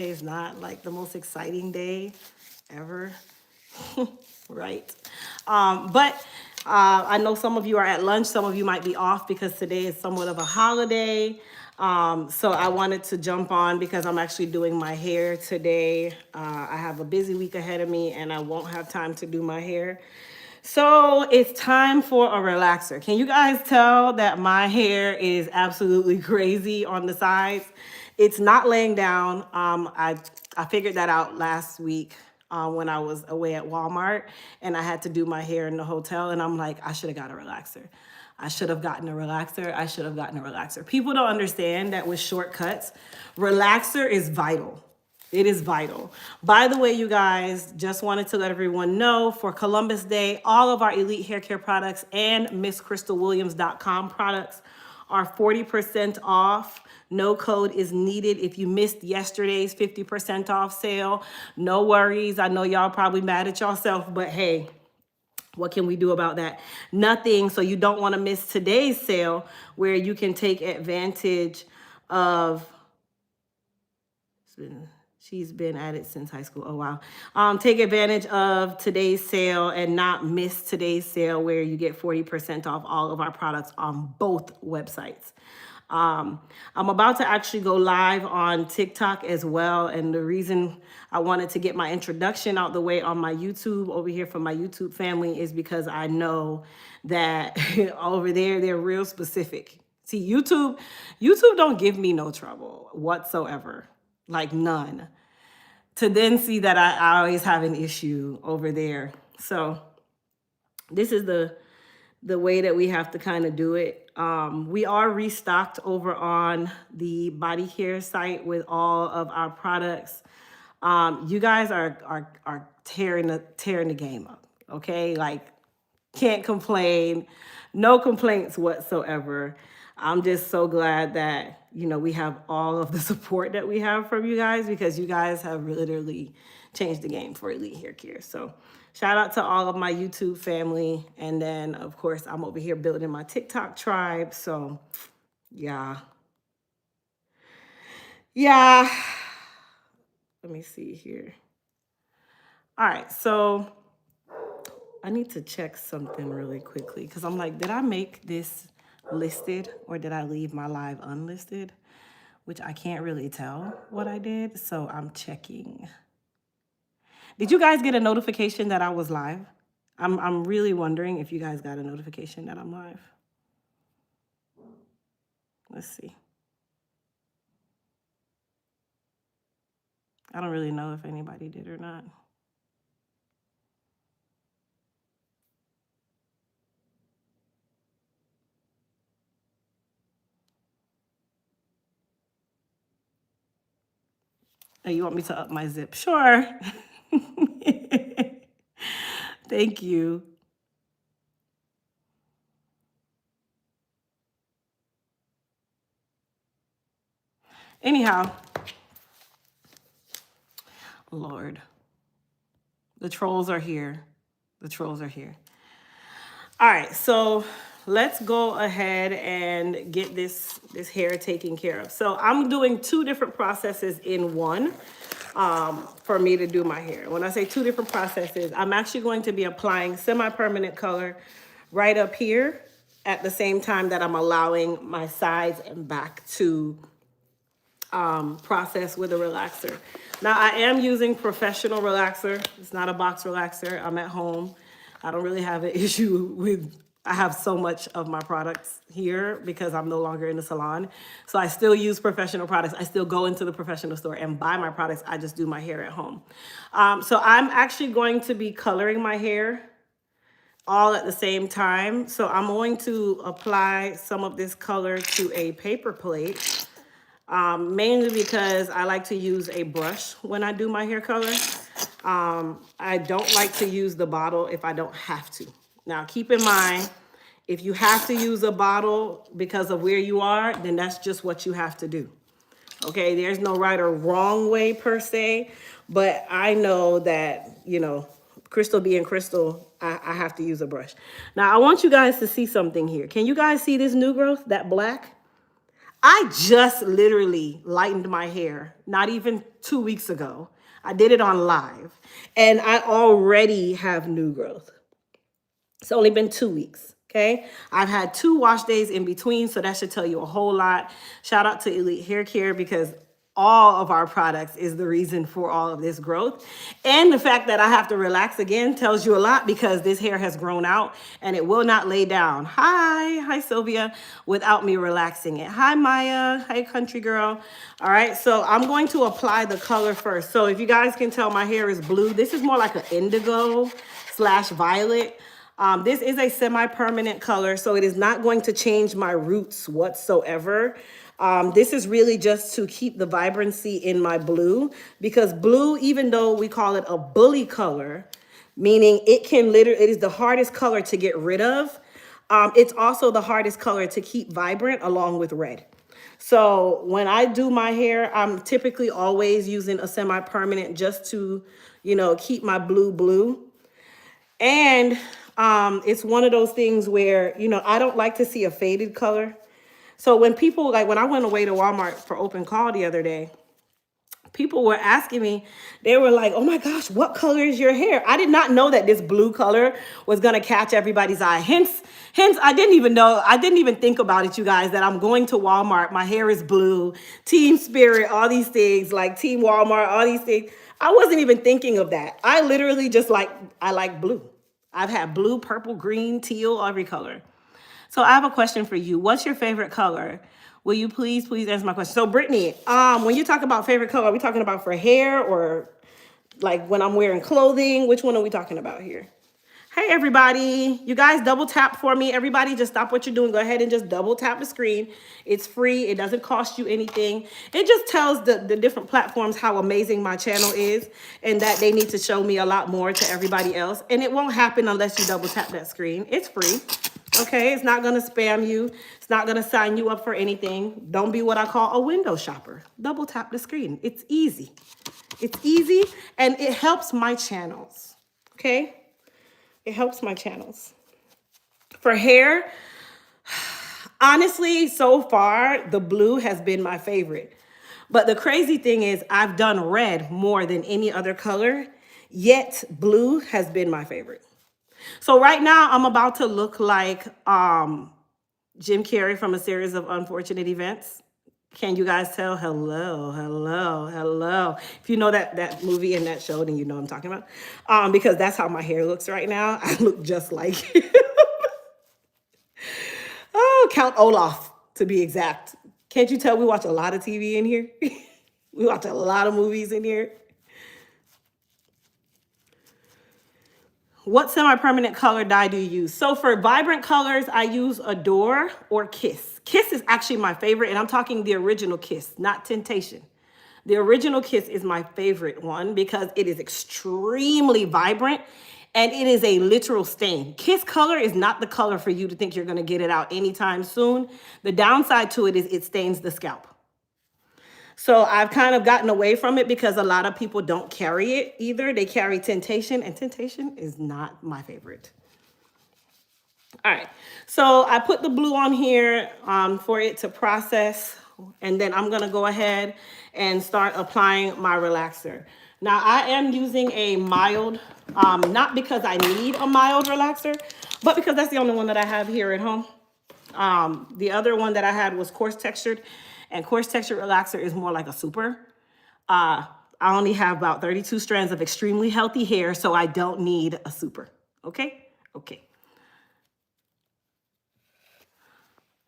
It's not like the most exciting day ever, right? But I know some of you are at lunch, some of you might be off because today is somewhat of a holiday. So I wanted to jump on because I'm actually doing my hair today. I have a busy week ahead of me and I won't have time to do my hair. So it's time for a relaxer. Can you guys tell that my hair is absolutely crazy on the sides? It's not laying down. I figured that out last week when I was away at Walmart and I had to do my hair in the hotel. And I'm like, I should have got a relaxer. I should have gotten a relaxer. I should have gotten a relaxer. People don't understand that with shortcuts, relaxer is vital. It is vital. By the way, you guys, just wanted to let everyone know for Columbus Day, all of our Elite Hair Care products and MissCrystalWilliams.com products are 40% off. No code is needed. If you missed yesterday's 50% off sale, no worries. I know y'all probably mad at yourself, but hey, what can we do about that? Nothing. So you don't want to miss today's sale where you can take advantage of. She's been at it since high school. Oh, wow. Take advantage of today's sale and not miss today's sale where you get 40% off all of our products on both websites. I'm about to actually go live on TikTok as well. And the reason I wanted to get my introduction out the way on my YouTube over here for my YouTube family is because I know that over there, they're real specific. See, YouTube don't give me no trouble whatsoever. Like none. To then see that I always have an issue over there. So this is the way that we have to kind of do it. We are restocked over on the body care site with all of our products. You guys are tearing the game up. Okay, like can't complain, no complaints whatsoever. I'm just so glad that, we have all of the support that we have from you guys because you guys have literally changed the game for Elite Hair Care. So shout out to all of my YouTube family. And then, of course, I'm over here building my TikTok tribe. So, yeah. Yeah. Let me see here. All right. So I need to check something really quickly because I'm like, did I make this listed or did I leave my live unlisted? Which I can't really tell what I did. So I'm checking. Did you guys get a notification that I was live? I'm really wondering if you guys got a notification that I'm live. Let's see. I don't really know if anybody did or not. Oh, you want me to up my zip? Sure. Thank you. Anyhow, Lord, the trolls are here. The trolls are here. All right, so let's go ahead and get this hair taken care of. So I'm doing two different processes in one for me to do my hair. When I say two different processes, I'm actually going to be applying semi-permanent color right up here at the same time that I'm allowing my sides and back to process with a relaxer. Now I am using professional relaxer. It's not a box relaxer. I'm at home. I don't really have an issue with, I have so much of my products here because I'm no longer in the salon. So I still use professional products. I still go into the professional store and buy my products. I just do my hair at home. So I'm actually going to be coloring my hair all at the same time. So I'm going to apply some of this color to a paper plate. Mainly because I like to use a brush when I do my hair color. I don't like to use the bottle if I don't have to. Now, keep in mind, if you have to use a bottle because of where you are, then that's just what you have to do. Okay, there's no right or wrong way per se, but I know that, Crystal being Crystal, I have to use a brush. Now, I want you guys to see something here. Can you guys see this new growth, that black? I just literally lightened my hair not even 2 weeks ago. I did it on live, and I already have new growth. It's only been 2 weeks. Okay. I've had 2 wash days in between. So that should tell you a whole lot. Shout out to Elite Hair Care, because all of our products is the reason for all of this growth. And the fact that I have to relax again tells you a lot, because this hair has grown out and it will not lay down. Hi, Sylvia, without me relaxing it. Hi, Maya. Hi, country girl. All right. So I'm going to apply the color first. So if you guys can tell, my hair is blue. This is more like an indigo / violet. This is a semi-permanent color, so it is not going to change my roots whatsoever. This is really just to keep the vibrancy in my blue, because blue, even though we call it a bully color, meaning it is the hardest color to get rid of. It's also the hardest color to keep vibrant, along with red. So when I do my hair, I'm typically always using a semi-permanent just to, keep my blue. And it's one of those things where, I don't like to see a faded color. So when people, like when I went away to Walmart for open call the other day, people were asking me, they were like, oh my gosh, what color is your hair? I did not know that this blue color was going to catch everybody's eye. Hence, I didn't even think about it, you guys, that I'm going to Walmart. My hair is blue, Team Spirit, all these things, like Team Walmart, all these things. I wasn't even thinking of that. I literally I like blue. I've had blue, purple, green, teal, every color. So I have a question for you. What's your favorite color? Will you please answer my question? So Brittany, when you talk about favorite color, are we talking about for hair, or like when I'm wearing clothing? Which one are we talking about here? Hey, everybody. You guys double tap for me. Everybody just stop what you're doing. Go ahead and just double tap the screen. It's free. It doesn't cost you anything. It just tells the different platforms how amazing my channel is, and that they need to show me a lot more to everybody else. And it won't happen unless you double tap that screen. It's free. Okay, it's not going to spam you. It's not going to sign you up for anything. Don't be what I call a window shopper. Double tap the screen. It's easy. It's easy, and it helps my channels. Okay? It helps my channels. For hair, honestly, so far, the blue has been my favorite. But the crazy thing is, I've done red more than any other color, yet blue has been my favorite. So right now, I'm about to look like Jim Carrey from A Series of Unfortunate Events. Can you guys tell? Hello. If you know that movie and that show, then you know what I'm talking about. Because that's how my hair looks right now. I look just like him. Oh, Count Olaf, to be exact. Can't you tell we watch a lot of TV in here? We watch a lot of movies in here. What semi-permanent color dye do you use? So for vibrant colors, I use Adore or Kiss. Kiss is actually my favorite, and I'm talking the original Kiss, not Temptation. The original Kiss is my favorite one because it is extremely vibrant, and it is a literal stain. Kiss color is not the color for you to think you're going to get it out anytime soon. The downside to it is it stains the scalp. So I've kind of gotten away from it because a lot of people don't carry it either. They carry Temptation, and Temptation is not my favorite. All right, so I put the blue on here for it to process, and then I'm gonna go ahead and start applying my relaxer. Now I am using a mild, not because I need a mild relaxer, but because that's the only one that I have here at home. The other one that I had was coarse textured, and coarse textured relaxer is more like a super. I only have about 32 strands of extremely healthy hair, so I don't need a super. Okay.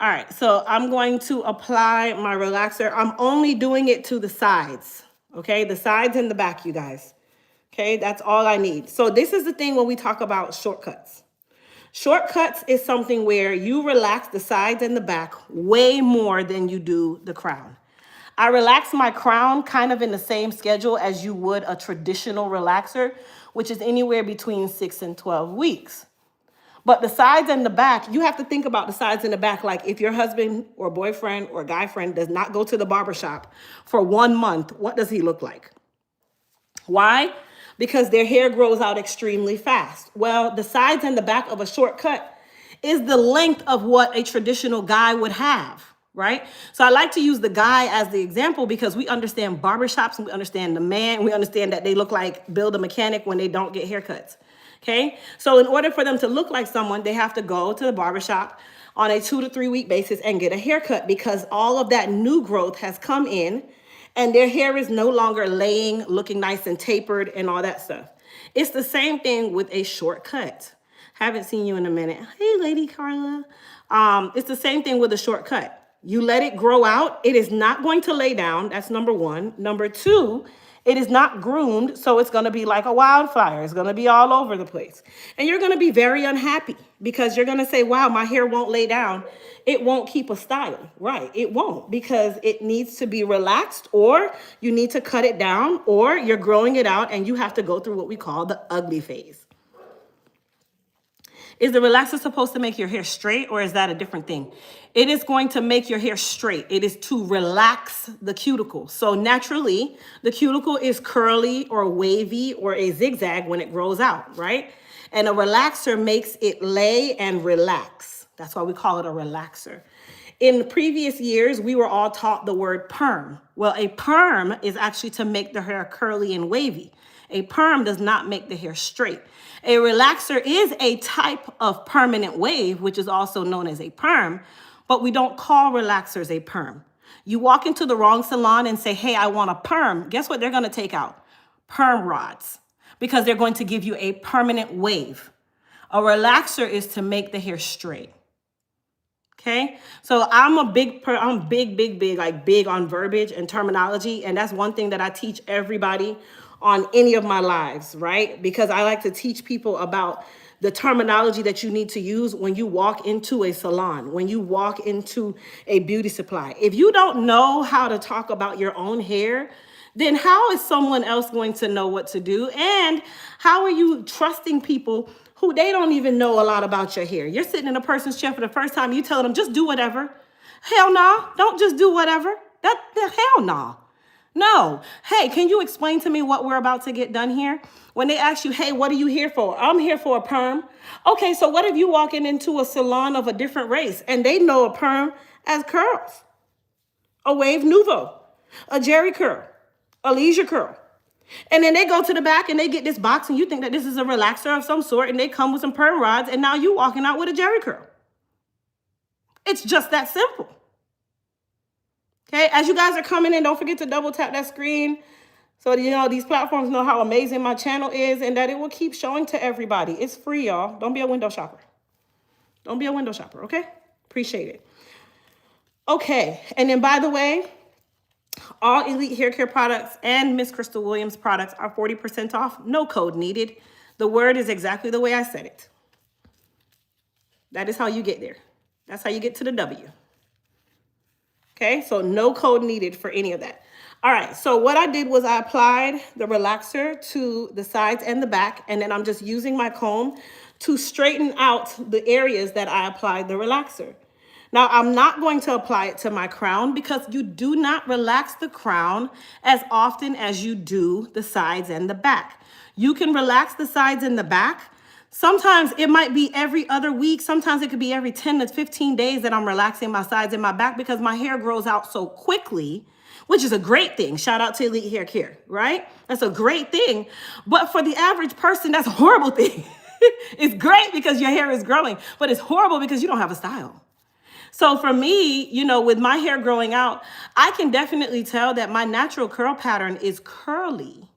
All right, so I'm going to apply my relaxer. I'm only doing it to the sides, okay? The sides and the back, you guys. Okay, that's all I need. So this is the thing when we talk about shortcuts. Shortcuts is something where you relax the sides and the back way more than you do the crown. I relax my crown kind of in the same schedule as you would a traditional relaxer, which is anywhere between 6 and 12 weeks. But the sides and the back, you have to think about the sides and the back. Like if your husband or boyfriend or guy friend does not go to the barbershop for 1 month, what does he look like? Why? Because their hair grows out extremely fast. Well, the sides and the back of a shortcut is the length of what a traditional guy would have. right? So I like to use the guy as the example because we understand barbershops and we understand the man. We understand that they look like Bill the mechanic when they don't get haircuts. Okay, so in order for them to look like someone, they have to go to the barbershop on a 2 to 3 week basis and get a haircut because all of that new growth has come in and their hair is no longer laying, looking nice and tapered and all that stuff. It's the same thing with a shortcut. Haven't seen you in a minute. Hey, Lady Carla. It's the same thing with a shortcut. You let it grow out. It is not going to lay down. That's number one. Number two, it is not groomed, so it's going to be like a wildfire. It's going to be all over the place. And you're going to be very unhappy because you're going to say, wow, my hair won't lay down. It won't keep a style. Right, it won't because it needs to be relaxed or you need to cut it down or you're growing it out and you have to go through what we call the ugly phase. Is the relaxer supposed to make your hair straight or is that a different thing? It is going to make your hair straight. It is to relax the cuticle. So naturally, the cuticle is curly or wavy or a zigzag when it grows out, right? And a relaxer makes it lay and relax. That's why we call it a relaxer. In previous years, we were all taught the word perm. Well, a perm is actually to make the hair curly and wavy. A perm does not make the hair straight. A relaxer is a type of permanent wave, which is also known as a perm, but we don't call relaxers a perm. You walk into the wrong salon and say, hey, I want a perm. Guess what they're going to take out? Perm rods, because they're going to give you a permanent wave. A relaxer is to make the hair straight. Okay, so I'm big, like big on verbiage and terminology. And that's one thing that I teach everybody on any of my lives, right? Because I like to teach people about the terminology that you need to use when you walk into a salon, when you walk into a beauty supply. If you don't know how to talk about your own hair, then how is someone else going to know what to do? And how are you trusting people who they don't even know a lot about your hair? You're sitting in a person's chair for the first time, you telling them, just do whatever. Hell no, don't just do whatever. Hell no. No. Hey, can you explain to me what we're about to get done here? When they ask you, hey, what are you here for? I'm here for a perm. Okay, so what if you walking into a salon of a different race and they know a perm as curls, a wave nouveau, a jerry curl, a leisure curl. And then they go to the back and they get this box and you think that this is a relaxer of some sort and they come with some perm rods and now you walking out with a jerry curl. It's just that simple. Okay, as you guys are coming in, don't forget to double tap that screen so that, these platforms know how amazing my channel is and that it will keep showing to everybody. It's free, y'all. Don't be a window shopper. Don't be a window shopper, okay? Appreciate it. Okay, and then by the way, all Elite Hair Care products and Miss Crystal Williams products are 40% off. No code needed. The word is exactly the way I said it. That is how you get there. That's how you get to the W. Okay, so no code needed for any of that. All right, so what I did was I applied the relaxer to the sides and the back, and then I'm just using my comb to straighten out the areas that I applied the relaxer. Now, I'm not going to apply it to my crown because you do not relax the crown as often as you do the sides and the back. You can relax the sides and the back. Sometimes it might be every other week. Sometimes it could be every 10 to 15 days that I'm relaxing my sides and my back because my hair grows out so quickly, which is a great thing. Shout out to Elite Hair Care, right? That's a great thing. But for the average person, that's a horrible thing. It's great because your hair is growing, but it's horrible because you don't have a style. So for me, with my hair growing out, I can definitely tell that my natural curl pattern is curly.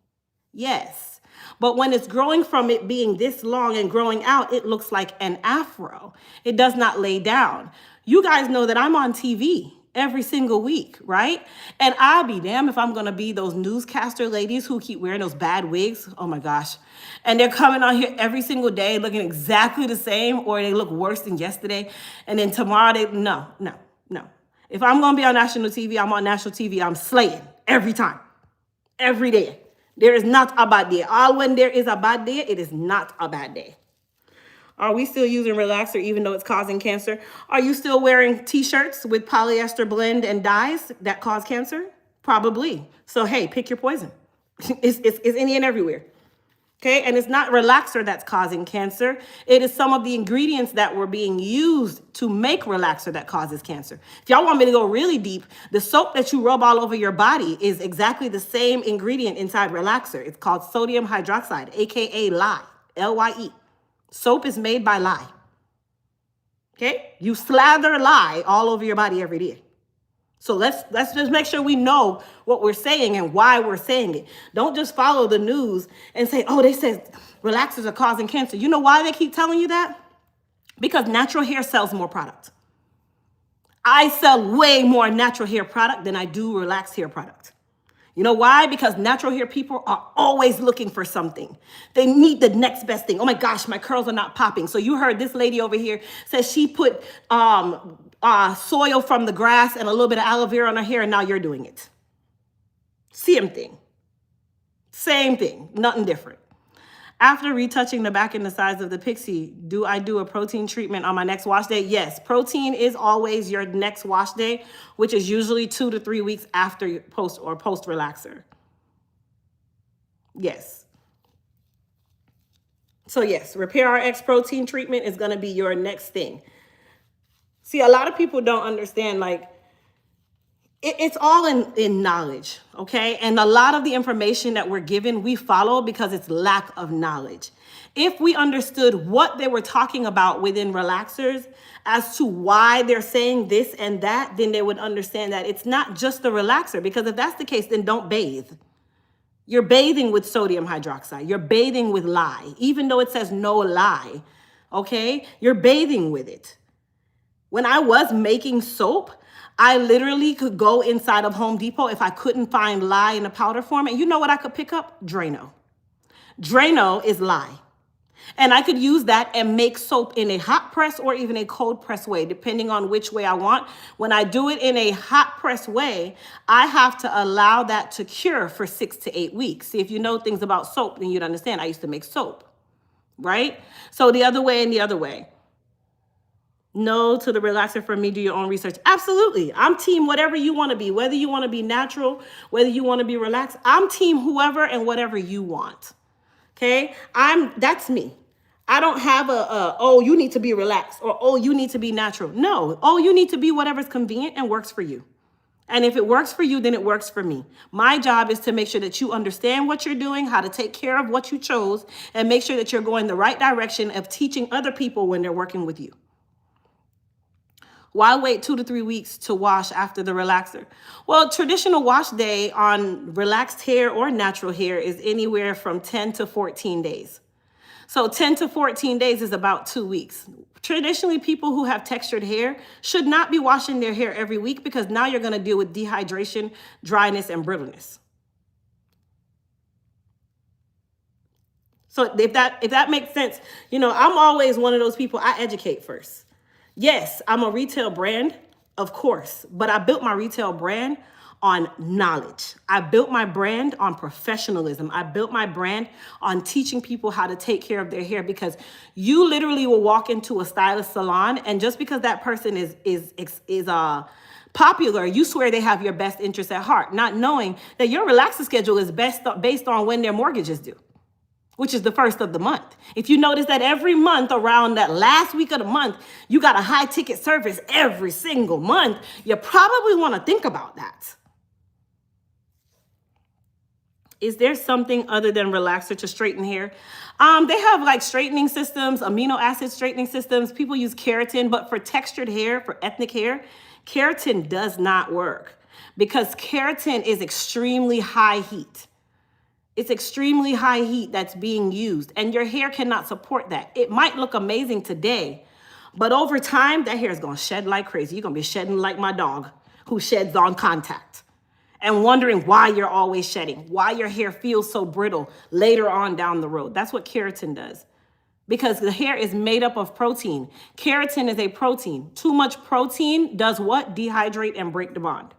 Yes. But when it's growing from it being this long and growing out, it looks like an afro. It does not lay down. You guys know that I'm on TV every single week, right? And I'll be damned if I'm going to be those newscaster ladies who keep wearing those bad wigs. Oh my gosh. And they're coming on here every single day looking exactly the same, or they look worse than yesterday. And then tomorrow no. If I'm going to be on national TV, I'm on national TV. I'm slaying every time, every day. There is not a bad day. All when there is a bad day, it is not a bad day. Are we still using relaxer even though it's causing cancer? Are you still wearing t-shirts with polyester blend and dyes that cause cancer? Probably. So, hey, pick your poison. It's any and everywhere. Okay, and it's not relaxer that's causing cancer. It is some of the ingredients that were being used to make relaxer that causes cancer. If y'all want me to go really deep, the soap that you rub all over your body is exactly the same ingredient inside relaxer. It's called sodium hydroxide, aka lye, L-Y-E. Soap is made by lye. Okay, you slather lye all over your body every day. So let's just make sure we know what we're saying and why we're saying it. Don't just follow the news and say, oh, they said relaxers are causing cancer. You know why they keep telling you that? Because natural hair sells more product. I sell way more natural hair product than I do relaxed hair product. You know why? Because natural hair people are always looking for something. They need the next best thing. Oh my gosh, my curls are not popping. So you heard this lady over here says she put soil from the grass and a little bit of aloe vera on her hair, and now you're doing it. Same thing. Same thing. Nothing different. After retouching the back and the sides of the pixie, do I do a protein treatment on my next wash day? Yes, protein is always your next wash day, which is usually 2 to 3 weeks after your post relaxer. Yes. So yes, Repair RX protein treatment is going to be your next thing. See, a lot of people don't understand, like, it's all in knowledge, okay? And a lot of the information that we're given, we follow because it's lack of knowledge. If we understood what they were talking about within relaxers as to why they're saying this and that, then they would understand that it's not just the relaxer, because if that's the case, then don't bathe. You're bathing with sodium hydroxide. You're bathing with lye, even though it says no lye, okay? You're bathing with it. When I was making soap, I literally could go inside of Home Depot if I couldn't find lye in a powder form. And you know what I could pick up? Drano. Drano is lye. And I could use that and make soap in a hot press or even a cold press way, depending on which way I want. When I do it in a hot press way, I have to allow that to cure for 6 to 8 weeks. See, if you know things about soap, then you'd understand. I used to make soap, right? So the other way and the other way. No to the relaxer for me, do your own research. Absolutely. I'm team whatever you want to be, whether you want to be natural, whether you want to be relaxed. I'm team whoever and whatever you want. Okay. That's me. I don't have oh, you need to be relaxed or, oh, you need to be natural. No. Oh, you need to be whatever's convenient and works for you. And if it works for you, then it works for me. My job is to make sure that you understand what you're doing, how to take care of what you chose, and make sure that you're going the right direction of teaching other people when they're working with you. Why wait 2 to 3 weeks to wash after the relaxer? Well, traditional wash day on relaxed hair or natural hair is anywhere from 10 to 14 days. So 10 to 14 days is about 2 weeks. Traditionally, people who have textured hair should not be washing their hair every week, because now you're going to deal with dehydration, dryness, and brittleness. So if that makes sense, you know, I'm always one of those people, I educate first. Yes, I'm a retail brand, of course, but I built my retail brand on knowledge. I built my brand on professionalism. I built my brand on teaching people how to take care of their hair, because you literally will walk into a stylist salon, and just because that person is popular, you swear they have your best interests at heart, not knowing that your relaxer schedule is based on when their mortgage is due, which is the first of the month. If you notice that every month around that last week of the month, you got a high ticket service every single month, you probably want to think about that. Is there something other than relaxer to straighten hair? They have like straightening systems, amino acid straightening systems. People use keratin, but for textured hair, for ethnic hair, keratin does not work, because keratin is extremely high heat. It's extremely high heat that's being used, and your hair cannot support that. It might look amazing today, but over time, that hair is going to shed like crazy. You're going to be shedding like my dog, who sheds on contact, and wondering why you're always shedding, why your hair feels so brittle later on down the road. That's what keratin does, because the hair is made up of protein. Keratin is a protein. Too much protein does what? Dehydrate and break the bond.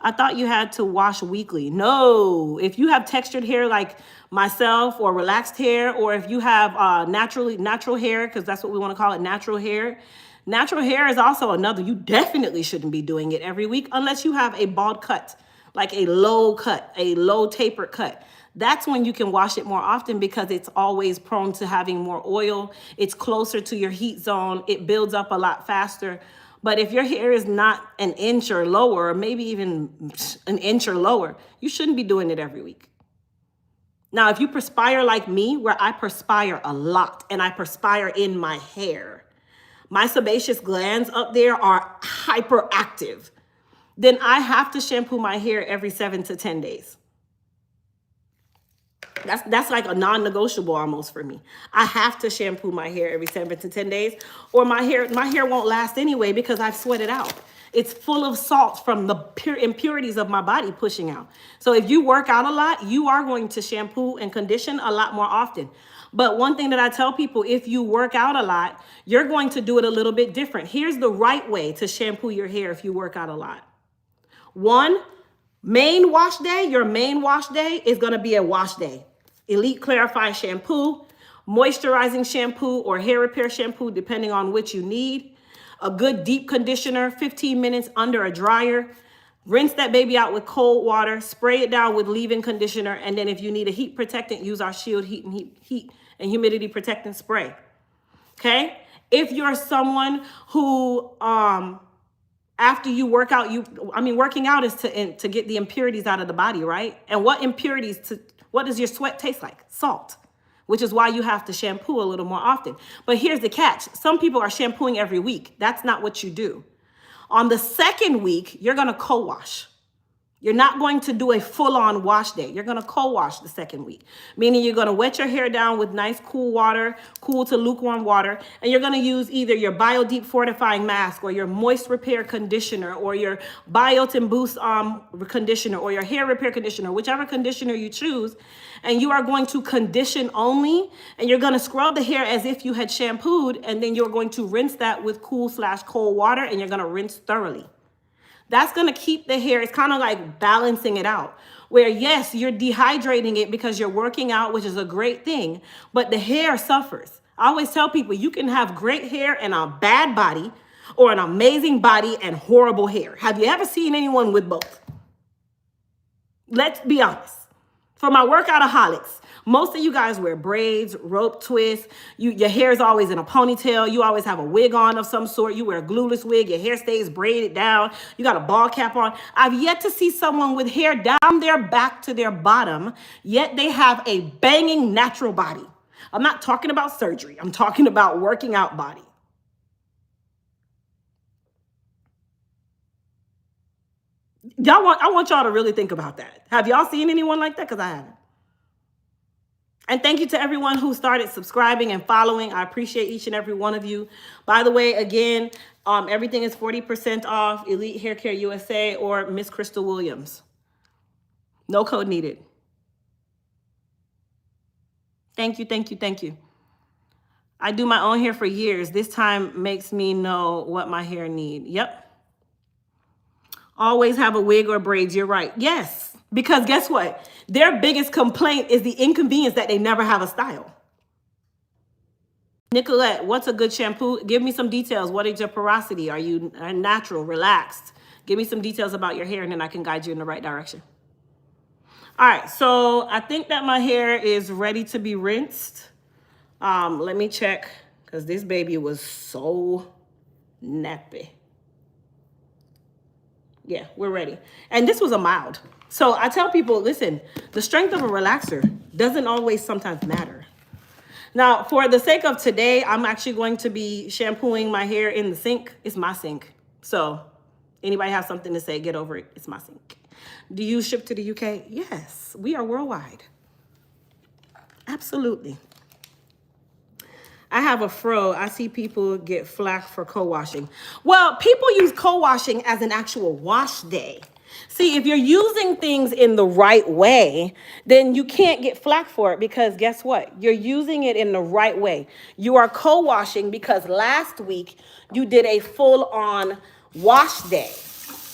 I thought you had to wash weekly. No, if you have textured hair like myself, or relaxed hair, or if you have natural hair, because that's what we want to call it, natural hair. Natural hair is also another. You definitely shouldn't be doing it every week unless you have a bald cut like a low cut, a low tapered cut. That's when you can wash it more often because it's always prone to having more oil. It's closer to your heat zone. It builds up a lot faster. But if your hair is not an inch or lower, or maybe even an inch or lower, you shouldn't be doing it every week. Now, if you perspire like me, where I perspire a lot and I perspire in my hair, my sebaceous glands up there are hyperactive, then I have to shampoo my hair every 7 to 10 days. That's like a non-negotiable almost for me. I have to shampoo my hair every 7 to 10 days, or my hair won't last anyway because I've sweated out. It's full of salt from the pure impurities of my body pushing out. So if you work out a lot, you are going to shampoo and condition a lot more often. But one thing that I tell people, if you work out a lot, you're going to do it a little bit different. Here's the right way to shampoo your hair if you work out a lot. One, main wash day, your main wash day is going to be a wash day. Elite Clarify shampoo, moisturizing shampoo, or hair repair shampoo, depending on which you need. A good deep conditioner, 15 minutes under a dryer. Rinse that baby out with cold water, spray it down with leave-in conditioner, and then if you need a heat protectant, use our Shield heat and humidity protectant spray. Okay? If you're someone who after you work out, working out is to get the impurities out of the body, right? And what does your sweat taste like? Salt, which is why you have to shampoo a little more often. But here's the catch. Some people are shampooing every week. That's not what you do. On the second week, you're going to co-wash. You're not going to do a full-on wash day. You're going to co-wash the second week, meaning you're going to wet your hair down with nice cool water, cool to lukewarm water, and you're going to use either your Bio Deep Fortifying Mask or your Moist Repair Conditioner or your Biotin Boost conditioner or your hair repair conditioner, whichever conditioner you choose, and you are going to condition only, and you're going to scrub the hair as if you had shampooed, and then you're going to rinse that with cool/cold water, and you're going to rinse thoroughly. That's going to keep the hair, it's kind of like balancing it out. Where yes, you're dehydrating it because you're working out, which is a great thing, but the hair suffers. I always tell people you can have great hair and a bad body, or an amazing body and horrible hair. Have you ever seen anyone with both? Let's be honest. For my workoutaholics, most of you guys wear braids, rope twists. Your hair is always in a ponytail. You always have a wig on of some sort. You wear a glueless wig. Your hair stays braided down. You got a ball cap on. I've yet to see someone with hair down their back to their bottom, yet they have a banging natural body. I'm not talking about surgery. I'm talking about working out body. I want y'all to really think about that. Have y'all seen anyone like that? Because I haven't. And thank you to everyone who started subscribing and following. I appreciate each and every one of you. By the way, again, everything is 40% off Elite Hair Care USA or Miss Crystal Williams. No code needed. Thank you, thank you, thank you. I do my own hair for years. This time makes me know what my hair needs. Yep. Always have a wig or braids. You're right. Yes. Because guess what? Their biggest complaint is the inconvenience that they never have a style. Nicolette, what's a good shampoo? Give me some details. What is your porosity? Are you natural, relaxed? Give me some details about your hair and then I can guide you in the right direction. All right. So I think that my hair is ready to be rinsed. Let me check because this baby was so nappy. Yeah, we're ready. And this was a mild. So I tell people, listen, the strength of a relaxer doesn't always sometimes matter. Now, for the sake of today, I'm actually going to be shampooing my hair in the sink. It's my sink. So anybody have something to say, get over it. It's my sink. Do you ship to the UK? Yes, we are worldwide. Absolutely. I have a fro. I see people get flack for co-washing. Well, people use co-washing as an actual wash day. See, if you're using things in the right way, then you can't get flack for it because guess what? You're using it in the right way. You are co-washing because last week you did a full-on wash day.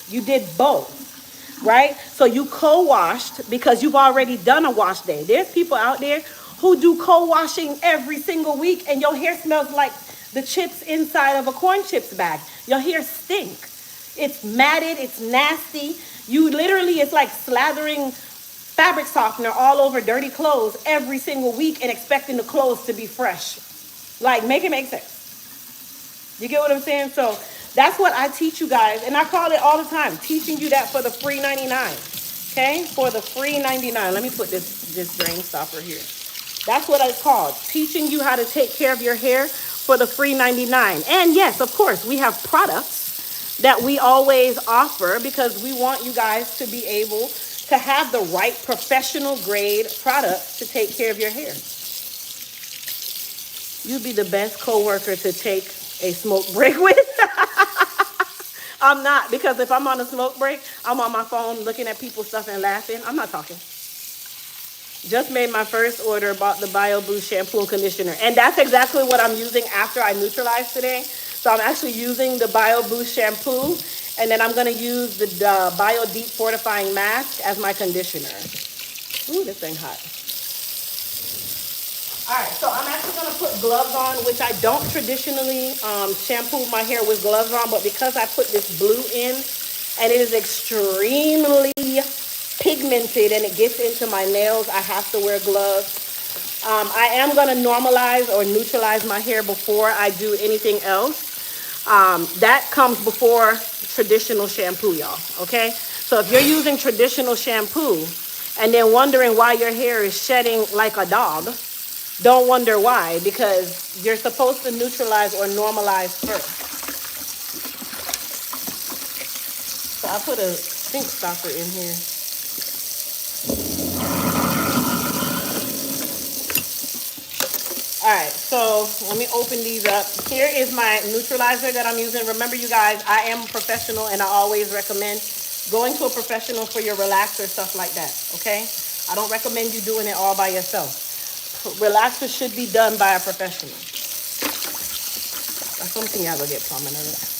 You did both, right? So you co-washed because you've already done a wash day. There's people out there who do co-washing every single week and your hair smells like the chips inside of a corn chips bag. Your hair stinks. It's matted, it's nasty. You literally, it's like slathering fabric softener all over dirty clothes every single week and expecting the clothes to be fresh. Like, make it make sense. You get what I'm saying? So that's what I teach you guys. And I call it all the time, teaching you that for the free 99. Okay? For the free 99. Let me put this drain stopper here. That's what it's called. Teaching you how to take care of your hair for the free 99. And yes, of course, we have products that we always offer because we want you guys to be able to have the right professional grade products to take care of your hair. You'd be the best coworker to take a smoke break with. I'm not, because if I'm on a smoke break, I'm on my phone looking at people's stuff and laughing. I'm not talking. Just made my first order, bought the Bio Boost shampoo and conditioner. And that's exactly what I'm using after I neutralize today. So I'm actually using the Bio Boost shampoo, and then I'm going to use the Bio Deep Fortifying Mask as my conditioner. Ooh, this thing hot. All right, so I'm actually going to put gloves on, which I don't traditionally shampoo my hair with gloves on, but because I put this blue in, and it is extremely pigmented and it gets into my nails, I have to wear gloves. I am going to normalize or neutralize my hair before I do anything else. That comes before traditional shampoo, y'all, okay? So if you're using traditional shampoo and then wondering why your hair is shedding like a dog, don't wonder why, because you're supposed to neutralize or normalize first. So I put a sink stopper in here. All right, so let me open these up. Here is my neutralizer that I'm using. Remember, you guys, I am a professional, and I always recommend going to a professional for your relaxer, stuff like that, okay? I don't recommend you doing it all by yourself. Relaxer should be done by a professional. That's something y'all gonna get prominent.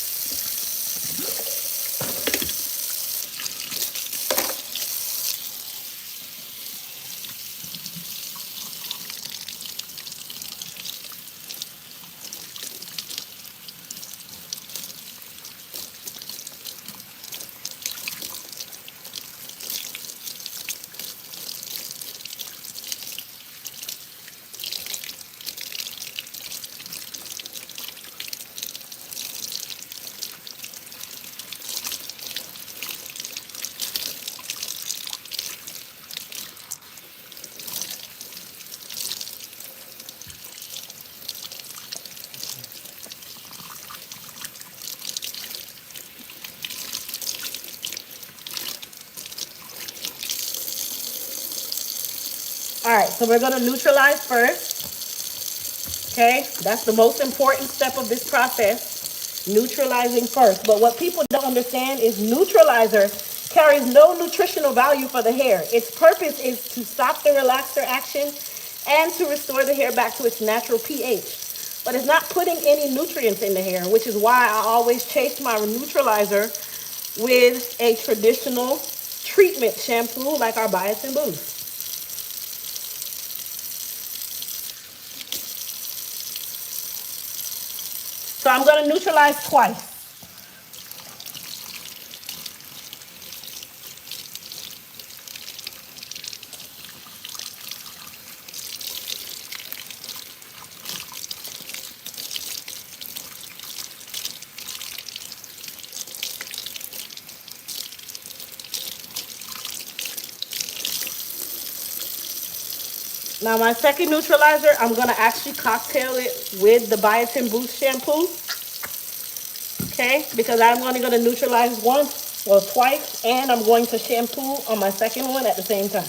All right, so we're gonna neutralize first, okay? That's the most important step of this process, neutralizing first. But what people don't understand is neutralizer carries no nutritional value for the hair. Its purpose is to stop the relaxer action and to restore the hair back to its natural pH. But it's not putting any nutrients in the hair, which is why I always chase my neutralizer with a traditional treatment shampoo like our Biotin Boost. So I'm going to neutralize twice. Now my second neutralizer, I'm going to actually cocktail it with the Biotin Boost shampoo. Okay, because I'm only going to neutralize once or twice, and I'm going to shampoo on my second one at the same time.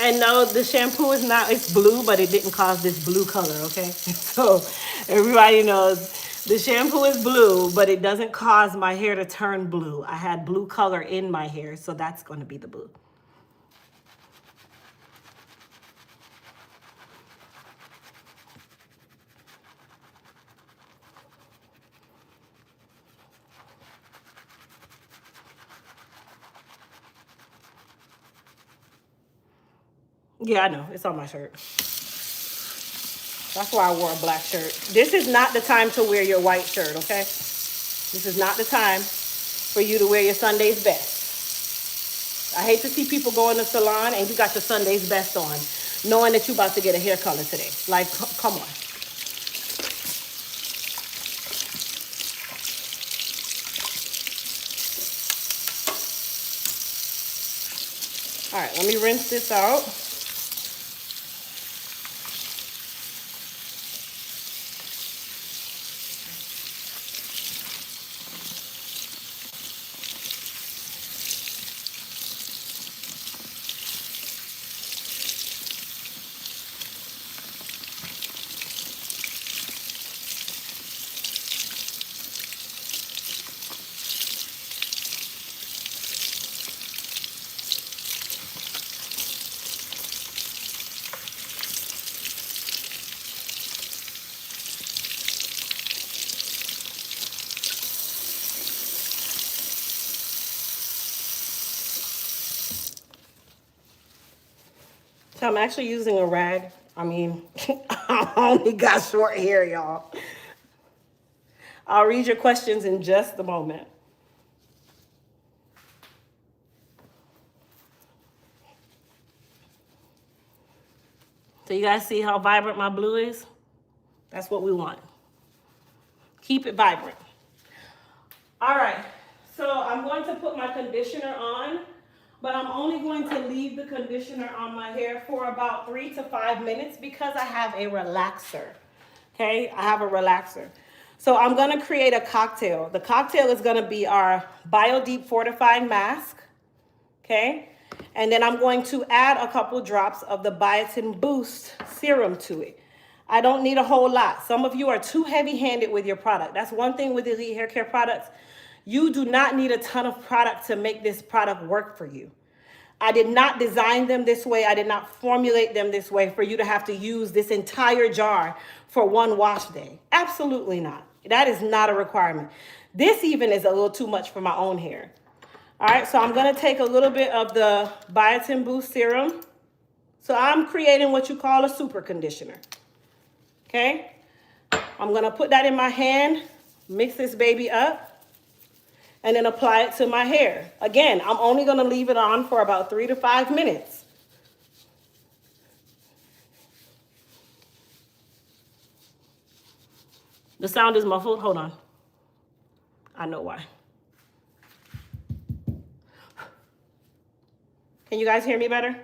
And no, the shampoo is not, it's blue, but it didn't cause this blue color, okay? So everybody knows the shampoo is blue, but it doesn't cause my hair to turn blue. I had blue color in my hair, so that's going to be the blue. Yeah, I know. It's on my shirt. That's why I wore a black shirt. This is not the time to wear your white shirt, okay? This is not the time for you to wear your Sunday's best. I hate to see people go in the salon and you got your Sunday's best on, knowing that you're about to get a hair color today. Like, come on. All right, let me rinse this out. So I'm actually using a rag. I mean, I only got short hair, y'all. I'll read your questions in just a moment. So you guys see how vibrant my blue is? That's what we want. Keep it vibrant. All right, so I'm going to put my conditioner on, but I'm only going to leave the conditioner on my hair for about 3 to 5 minutes because I have a relaxer. Okay, I have a relaxer. So I'm gonna create a cocktail. The cocktail is gonna be our Bio Deep Fortifying Mask. Okay, and then I'm going to add a couple drops of the Biotin Boost serum to it. I don't need a whole lot. Some of you are too heavy-handed with your product. That's one thing with Elite Hair Care products. You do not need a ton of product to make this product work for you. I did not design them this way. I did not formulate them this way for you to have to use this entire jar for one wash day. Absolutely not. That is not a requirement. This even is a little too much for my own hair. All right, so I'm gonna take a little bit of the Biotin Boost Serum. So I'm creating what you call a super conditioner. Okay, I'm gonna put that in my hand, mix this baby up, and then apply it to my hair. Again, I'm only gonna leave it on for about 3 to 5 minutes. The sound is muffled, hold on. I know why. Can you guys hear me better?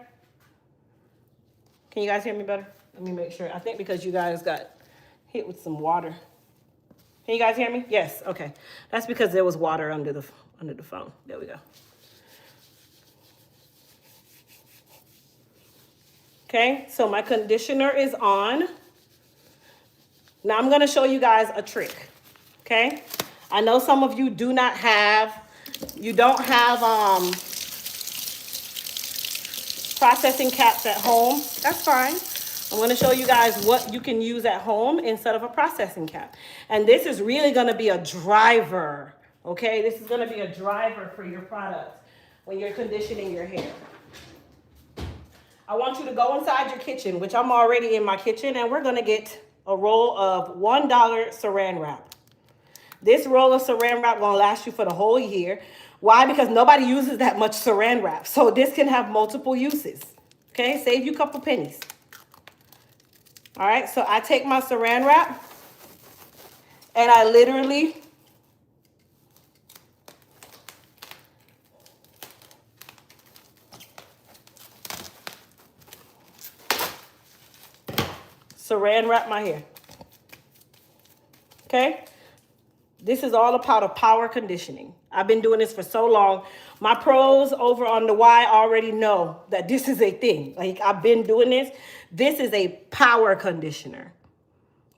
Can you guys hear me better? Let me make sure. I think because you guys got hit with some water. Can you guys hear me? Yes, okay. That's because there was water under the phone. There we go. Okay, so my conditioner is on. Now I'm gonna show you guys a trick, okay? I know some of you don't have processing caps at home. That's fine. I'm going to show you guys what you can use at home instead of a processing cap. And this is really going to be a driver, okay? This is going to be a driver for your product when you're conditioning your hair. I want you to go inside your kitchen, which I'm already in my kitchen, and we're going to get a roll of $1 saran wrap. This roll of saran wrap going to last you for the whole year. Why? Because nobody uses that much saran wrap. So this can have multiple uses, okay? Save you a couple pennies. All right, so I take my saran wrap and I literally saran wrap my hair. Okay? This is all a part of power conditioning. I've been doing this for so long. My pros over on the Y already know that this is a thing. Like, I've been doing this. This is a power conditioner.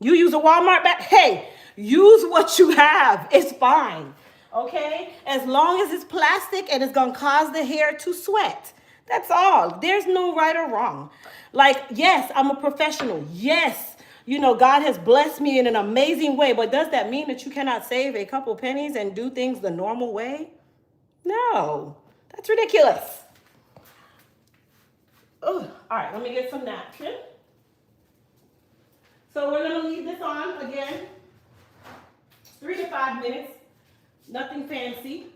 You use a Walmart bag, hey, use what you have. It's fine, okay? As long as it's plastic and it's gonna cause the hair to sweat. That's all. There's no right or wrong. Like, yes, I'm a professional. Yes, you know, God has blessed me in an amazing way, but does that mean that you cannot save a couple pennies and do things the normal way? No, that's ridiculous. Oh, all right, let me get some napkin. So we're gonna leave this on again, 3 to 5 minutes, nothing fancy.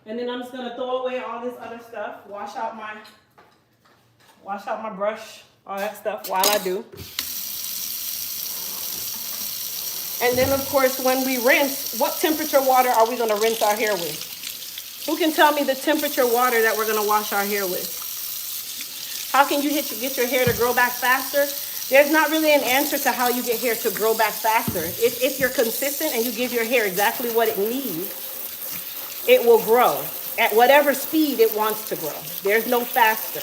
And then I'm just gonna throw away all this other stuff, wash out my brush, all that stuff while I do. And then of course, when we rinse, what temperature water are we gonna rinse our hair with? Who can tell me the temperature water that we're gonna wash our hair with? How can you get your hair to grow back faster? There's not really an answer to how you get hair to grow back faster. If you're consistent and you give your hair exactly what it needs, it will grow at whatever speed it wants to grow. There's no faster.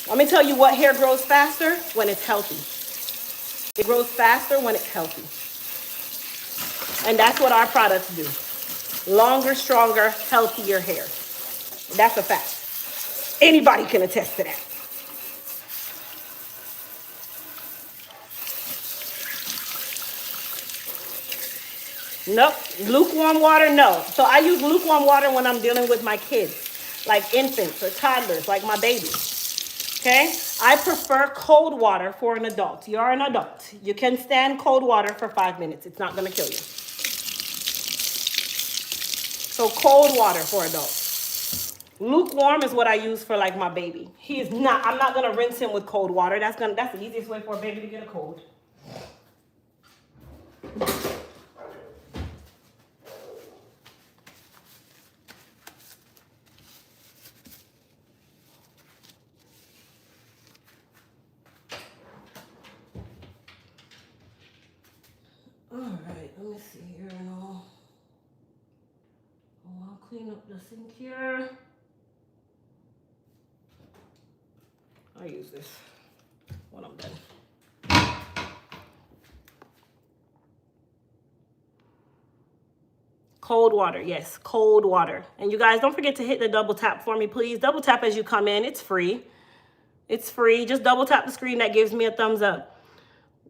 Let me tell you what hair grows faster: when it's healthy. It grows faster when it's healthy. And that's what our products do. Longer, stronger, healthier hair. That's a fact. Anybody can attest to that. Nope. Lukewarm water, no. So I use lukewarm water when I'm dealing with my kids, like infants or toddlers, like my babies. Okay? I prefer cold water for an adult. You're an adult. You can stand cold water for 5 minutes. It's not going to kill you. So cold water for adults. Lukewarm is what I use for like my baby. I'm not going to rinse him with cold water. That's the easiest way for a baby to get a cold. Alright, let me see here and all. Oh, I'll clean up the sink here. I'll use this when I'm done. Cold water, yes, cold water. And you guys, don't forget to hit the double tap for me, please. Double tap as you come in. It's free. It's free. Just double tap the screen. That gives me a thumbs up.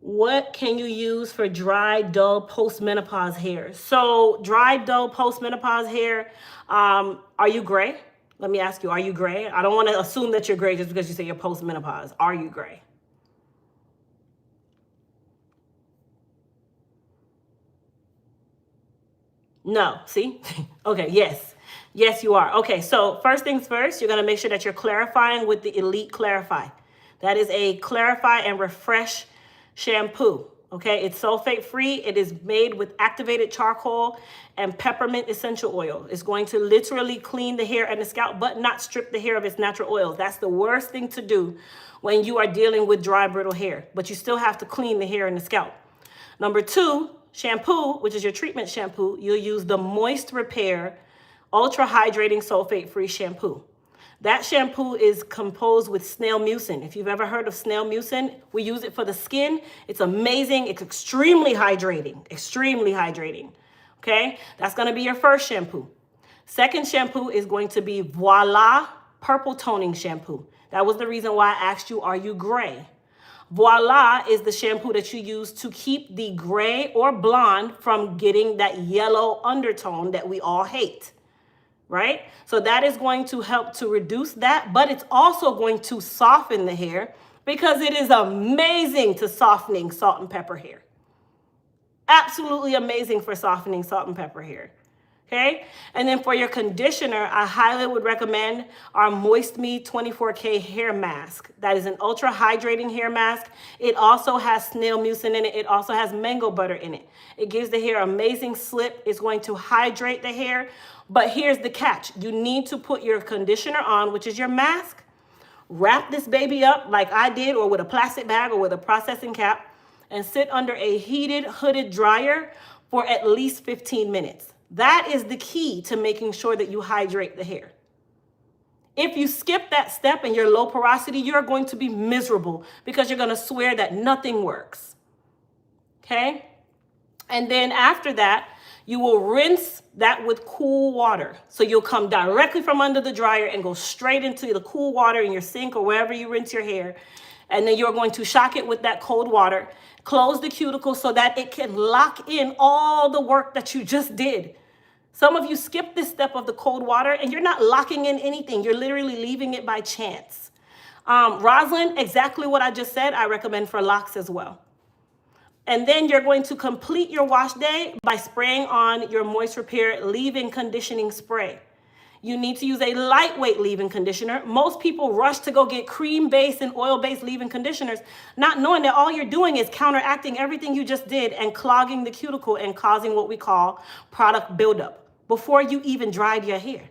What can you use for dry, dull, postmenopause hair? So dry, dull, postmenopause hair, are you gray? Let me ask you, are you gray? I don't want to assume that you're gray just because you say you're postmenopause. Are you gray? No, see? Okay, yes. Yes, you are. Okay, so first things first, you're going to make sure that you're clarifying with the Elite Clarify. That is a clarify and refresh shampoo. Okay, it's sulfate free. It is made with activated charcoal and peppermint essential oil. It's going to literally clean the hair and the scalp, but not strip the hair of its natural oils. That's the worst thing to do when you are dealing with dry, brittle hair, but you still have to clean the hair and the scalp. Number two, shampoo, which is your treatment shampoo, you'll use the Moist Repair Ultra Hydrating Sulfate Free Shampoo. That shampoo is composed with snail mucin. If you've ever heard of snail mucin, we use it for the skin. It's amazing. It's extremely hydrating, extremely hydrating. Okay, that's going to be your first shampoo. Second shampoo is going to be Voila Purple Toning Shampoo. That was the reason why I asked you, are you gray? Voila is the shampoo that you use to keep the gray or blonde from getting that yellow undertone that we all hate. Right? So that is going to help to reduce that, but it's also going to soften the hair because it is amazing to softening salt and pepper hair. Absolutely amazing for softening salt and pepper hair. Okay? And then for your conditioner, I highly would recommend our Moist Me 24K hair mask. That is an ultra hydrating hair mask. It also has snail mucin in it. It also has mango butter in it. It gives the hair amazing slip. It's going to hydrate the hair. But here's the catch. You need to put your conditioner on, which is your mask. Wrap this baby up like I did, or with a plastic bag or with a processing cap, and sit under a heated hooded dryer for at least 15 minutes. That is the key to making sure that you hydrate the hair. If you skip that step and you're low porosity, you're going to be miserable because you're going to swear that nothing works. Okay? And then after that, you will rinse that with cool water. So you'll come directly from under the dryer and go straight into the cool water in your sink or wherever you rinse your hair. And then you're going to shock it with that cold water. Close the cuticle so that it can lock in all the work that you just did. Some of you skip this step of the cold water and you're not locking in anything. You're literally leaving it by chance. Rosalind, exactly what I just said, I recommend for locks as well. And then you're going to complete your wash day by spraying on your Moist Repair leave-in conditioning spray. You need to use a lightweight leave-in conditioner. Most people rush to go get cream-based and oil-based leave-in conditioners, not knowing that all you're doing is counteracting everything you just did and clogging the cuticle and causing what we call product buildup before you even dried your hair.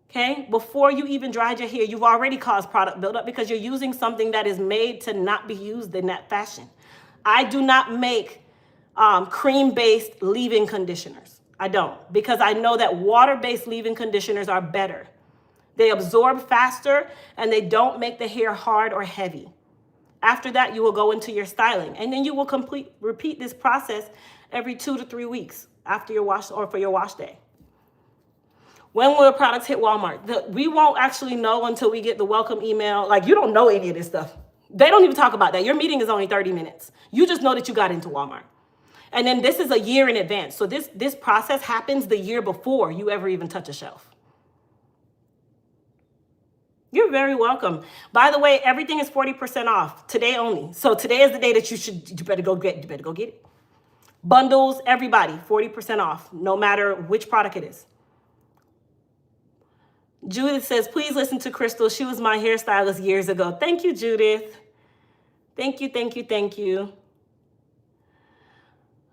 Okay? Before you even dried your hair, you've already caused product buildup because you're using something that is made to not be used in that fashion. I do not make cream-based leave-in conditioners. I don't, because I know that water-based leave-in conditioners are better. They absorb faster and they don't make the hair hard or heavy. After that, you will go into your styling, and then you will repeat this process every 2 to 3 weeks after your wash or for your wash day. When will the products hit Walmart? We won't actually know until we get the welcome email. Like, you don't know any of this stuff. They don't even talk about that. Your meeting is only 30 minutes. You just know that you got into Walmart. And then this is a year in advance. So this process happens the year before you ever even touch a shelf. You're very welcome. By the way, everything is 40% off today only. So today is the day that you better go get it. Bundles, everybody, 40% off, no matter which product it is. Judith says, please listen to Crystal. She was my hairstylist years ago. Thank you, Judith. Thank you, thank you, thank you.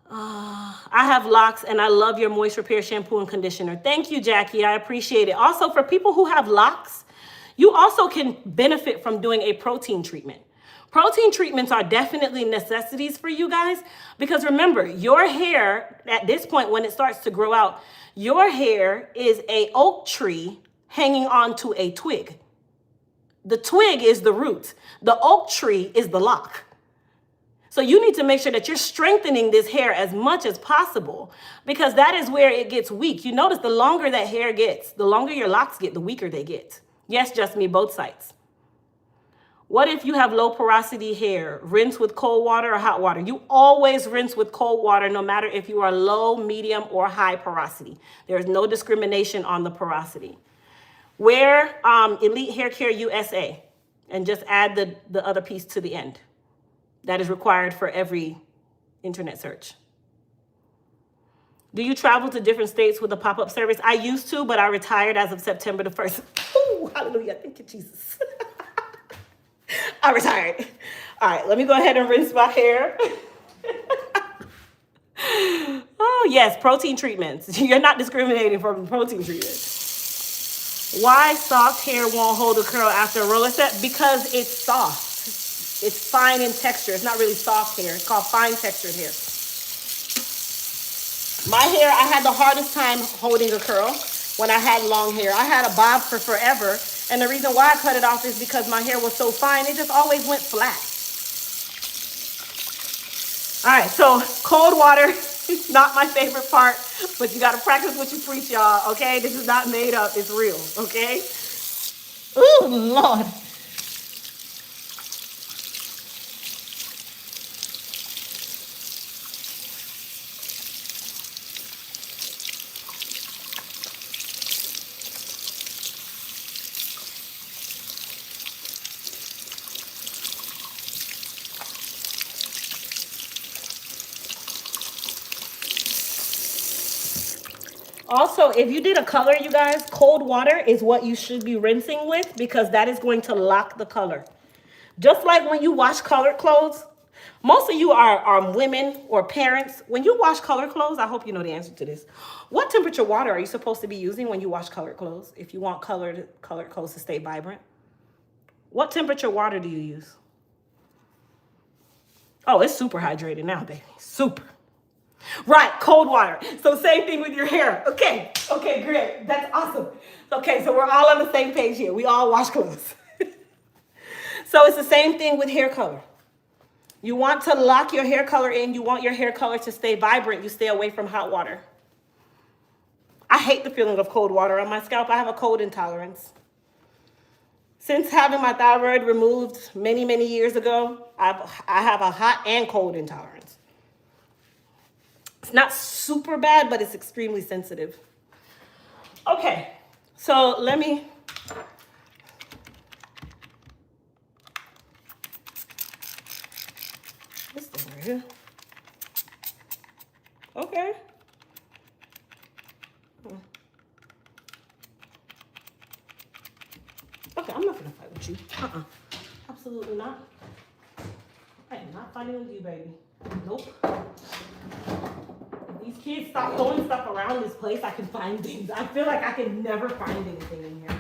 I have locks and I love your Moist Repair shampoo and conditioner. Thank you, Jackie. I appreciate it. Also, for people who have locks, you also can benefit from doing a protein treatment. Protein treatments are definitely necessities for you guys because remember, your hair at this point when it starts to grow out, your hair is an oak tree hanging onto a twig. The twig is the root. The oak tree is the lock. So you need to make sure that you're strengthening this hair as much as possible because that is where it gets weak. You notice the longer that hair gets, the longer your locks get, the weaker they get. Yes, just me, both sides. What if you have low porosity hair? Rinse with cold water or hot water? You always rinse with cold water no matter if you are low, medium, or high porosity. There is no discrimination on the porosity. Wear Elite Hair Care USA and just add the other piece to the end. That is required for every internet search. Do you travel to different states with a pop-up service? I used to, but I retired as of September the 1st. Oh, hallelujah. Thank you, Jesus. I retired. All right, let me go ahead and rinse my hair. Oh, yes, protein treatments. You're not discriminating from protein treatments. Why soft hair won't hold a curl after a roller set? Because it's soft. It's fine in texture. It's not really soft hair. It's called fine textured hair. My hair, I had the hardest time holding a curl when I had long hair. I had a bob for forever. And the reason why I cut it off is because my hair was so fine. It just always went flat. All right, so cold water is not my favorite part, but you got to practice what you preach, y'all, okay? This is not made up. It's real, okay? Oh, Lord. Also, if you did a color, you guys, cold water is what you should be rinsing with because that is going to lock the color. Just like when you wash colored clothes, most of you are women or parents. When you wash colored clothes, I hope you know the answer to this. What temperature water are you supposed to be using when you wash colored clothes if you want colored clothes to stay vibrant? What temperature water do you use? Oh, it's super hydrated now, baby. Super. Right, cold water. So same thing with your hair. Okay, great. That's awesome. Okay, so we're all on the same page here. We all wash clothes. So it's the same thing with hair color. You want to lock your hair color in. You want your hair color to stay vibrant. You stay away from hot water. I hate the feeling of cold water on my scalp. I have a cold intolerance. Since having my thyroid removed many, many years ago, I have a hot and cold intolerance. It's not super bad, but it's extremely sensitive. Okay, so let me. This thing right here. Okay. Okay, I'm not gonna fight with you. Absolutely not. I am not fighting with you, baby. Nope. If these kids stop throwing stuff around this place, I can find things. I feel like I can never find anything in here.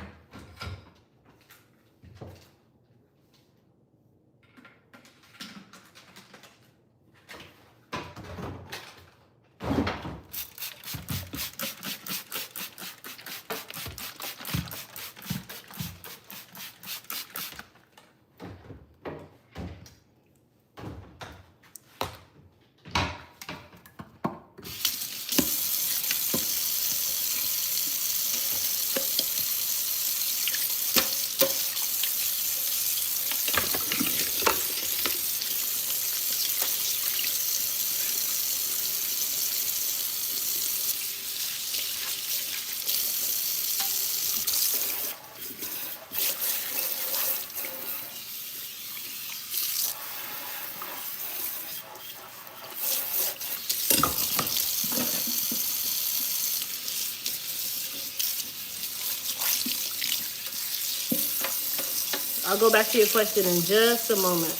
I'll go back to your question in just a moment.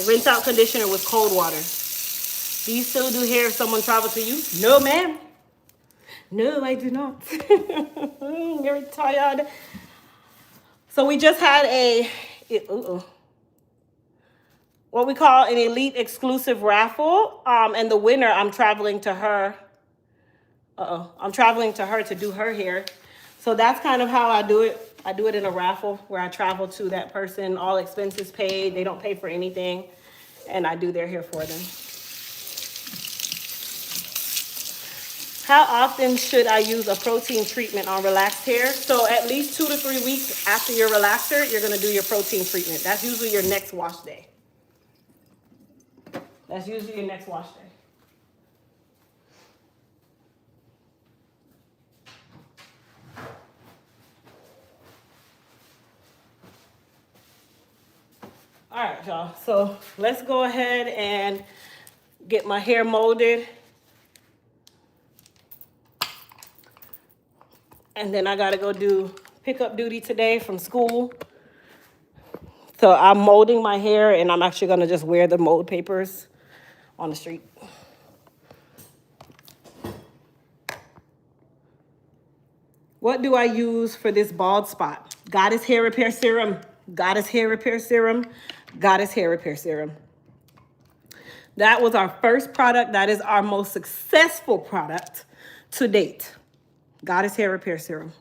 Rinse out conditioner with cold water. Do you still do hair if someone travels to you? No, ma'am. No, I do not. You're tired. So we just had what we call an elite exclusive raffle. And the winner, I'm traveling to her. I'm traveling to her to do her hair. So that's kind of how I do it. I do it in a raffle where I travel to that person, all expenses paid. They don't pay for anything. And I do their hair for them. How often should I use a protein treatment on relaxed hair? So at least 2 to 3 weeks after your relaxer, you're going to do your protein treatment. That's usually your next wash day. That's usually your next wash day. All right, y'all. So let's go ahead and get my hair molded. And then I got to go do pickup duty today from school. So I'm molding my hair, and I'm actually going to just wear the mold papers on the street. What do I use for this bald spot? Goddess Hair Repair Serum. Goddess Hair Repair Serum. Goddess Hair Repair Serum. That was our first product. That is our most successful product to date. Goddess Hair Repair Serum.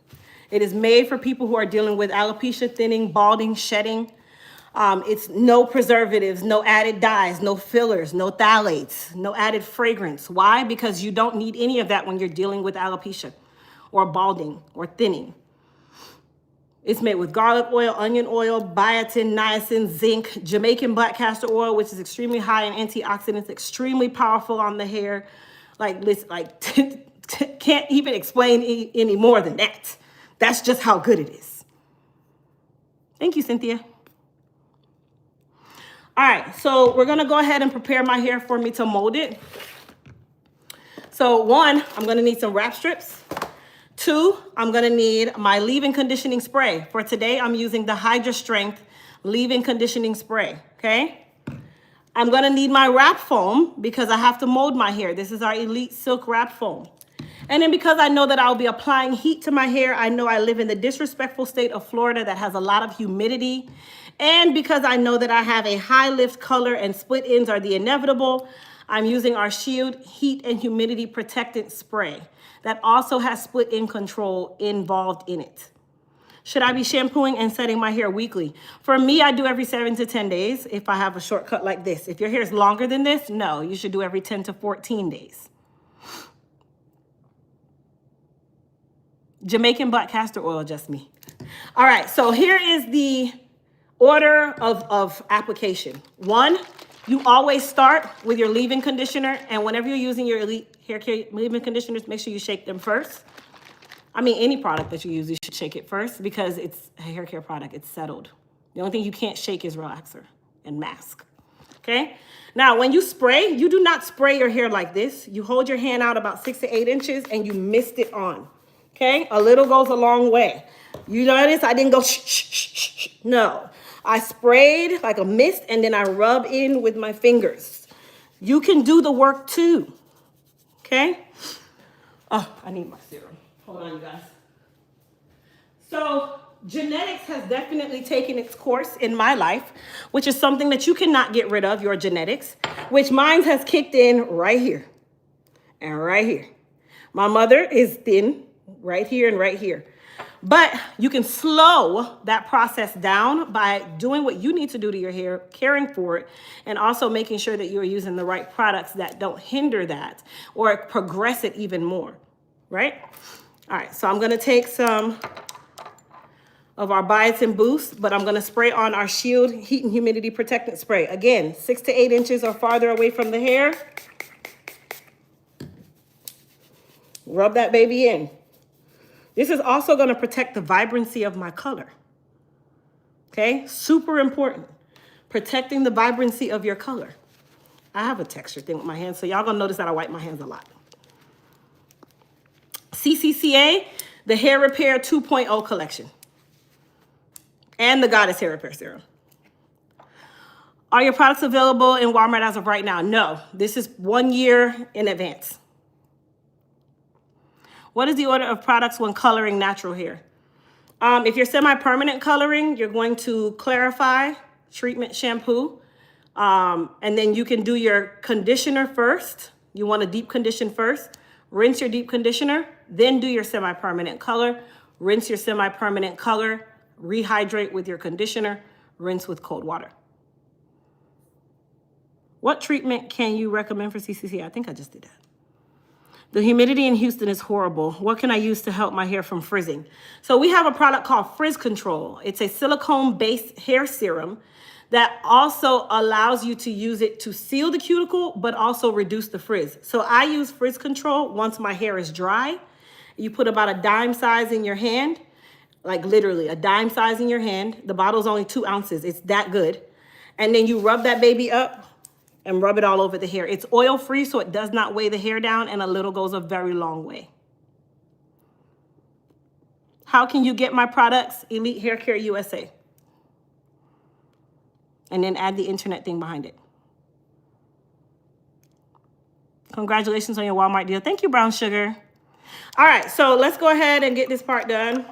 It is made for people who are dealing with alopecia, thinning, balding, shedding. It's no preservatives, no added dyes, no fillers, no phthalates, no added fragrance. Why? Because you don't need any of that when you're dealing with alopecia or balding or thinning. It's made with garlic oil, onion oil, biotin, niacin, zinc, Jamaican black castor oil, which is extremely high in antioxidants, extremely powerful on the hair. Can't even explain any more than that. That's just how good it is. Thank you, Cynthia. All right, so we're gonna go ahead and prepare my hair for me to mold it. So 1, I'm gonna need some wrap strips. 2, I'm gonna need my leave-in conditioning spray. For today, I'm using the Hydra Strength leave-in conditioning spray, okay? I'm gonna need my wrap foam because I have to mold my hair. This is our Elite Silk Wrap Foam. And then because I know that I'll be applying heat to my hair, I know I live in the disrespectful state of Florida that has a lot of humidity. And because I know that I have a high lift color and split ends are the inevitable, I'm using our Shield Heat and Humidity Protectant Spray that also has split end control involved in it. Should I be shampooing and setting my hair weekly? For me, I do every 7 to 10 days if I have a shortcut like this. If your hair is longer than this, no, you should do every 10 to 14 days. Jamaican black castor oil, just me. All right, so here is the order of application. 1, You always start with your leave-in conditioner, and whenever you're using your Elite Hair Care leave-in conditioners, make sure you shake them first. I mean, any product that you use, you should shake it first because it's a hair care product. It's settled. The only thing you can't shake is relaxer and mask. Okay? Now, when you spray, you do not spray your hair like this. You hold your hand out about 6 to 8 inches and you mist it on. Okay? A little goes a long way. You notice I didn't go shh, shh, shh, shh. No. I sprayed like a mist and then I rub in with my fingers. You can do the work too. Okay? Oh, I need my serum. Hold on, you guys. So, genetics has definitely taken its course in my life, which is something that you cannot get rid of, your genetics, which mine has kicked in right here and right here. My mother is thin right here and right here. But you can slow that process down by doing what you need to do to your hair, caring for it, and also making sure that you're using the right products that don't hinder that or progress it even more, right? All right, so I'm gonna take some of our Biotin Boost, but I'm gonna spray on our Shield Heat and Humidity Protectant Spray. Again, 6 to 8 inches or farther away from the hair. Rub that baby in. This is also gonna protect the vibrancy of my color. Okay, super important. Protecting the vibrancy of your color. I have a texture thing with my hands, so y'all gonna notice that I wipe my hands a lot. CCCA, the Hair Repair 2.0 collection. And the Goddess Hair Repair Serum. Are your products available in Walmart as of right now? No, this is 1 year in advance. What is the order of products when coloring natural hair? If you're semi-permanent coloring, you're going to clarify, treatment, shampoo, and then you can do your conditioner first. You want to deep condition first. Rinse your deep conditioner, then do your semi-permanent color. Rinse your semi-permanent color, rehydrate with your conditioner, rinse with cold water. What treatment can you recommend for CCC? I think I just did that. The humidity in Houston is horrible. What can I use to help my hair from frizzing? So we have a product called Frizz Control. It's a silicone-based hair serum that also allows you to use it to seal the cuticle, but also reduce the frizz. So I use Frizz Control once my hair is dry. You put about a dime size in your hand, like literally a dime size in your hand. The bottle's only 2 ounces. It's that good. And then you rub that baby up and rub it all over the hair. It's oil-free, so it does not weigh the hair down, and a little goes a very long way. How can you get my products? Elite Hair Care USA. And then add the internet thing behind it. Congratulations on your Walmart deal. Thank you, Brown Sugar. All right, so let's go ahead and get this part done.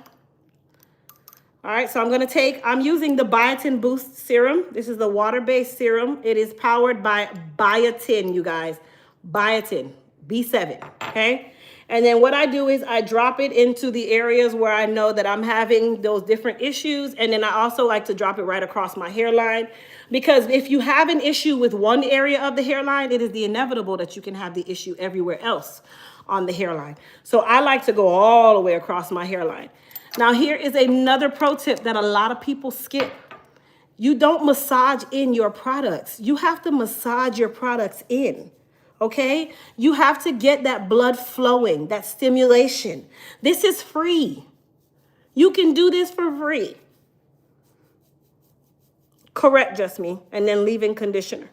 All right, so I'm using the Biotin Boost Serum. This is the water-based serum. It is powered by Biotin, you guys. Biotin, B7, okay? And then what I do is I drop it into the areas where I know that I'm having those different issues. And then I also like to drop it right across my hairline. Because if you have an issue with one area of the hairline, it is the inevitable that you can have the issue everywhere else on the hairline. So I like to go all the way across my hairline. Now, here is another pro tip that a lot of people skip. You don't massage in your products. You have to massage your products in, okay? You have to get that blood flowing, that stimulation. This is free. You can do this for free. Correct, just me, and then leave-in conditioner.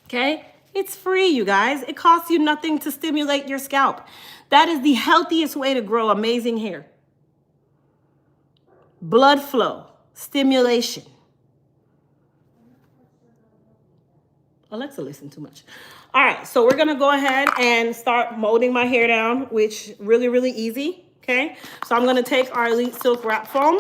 Okay? It's free, you guys. It costs you nothing to stimulate your scalp. That is the healthiest way to grow amazing hair. Blood flow, stimulation. Alexa, listen too much. All right, so we're gonna go ahead and start molding my hair down, which really, really easy, okay? So I'm gonna take our Elite Silk Wrap Foam.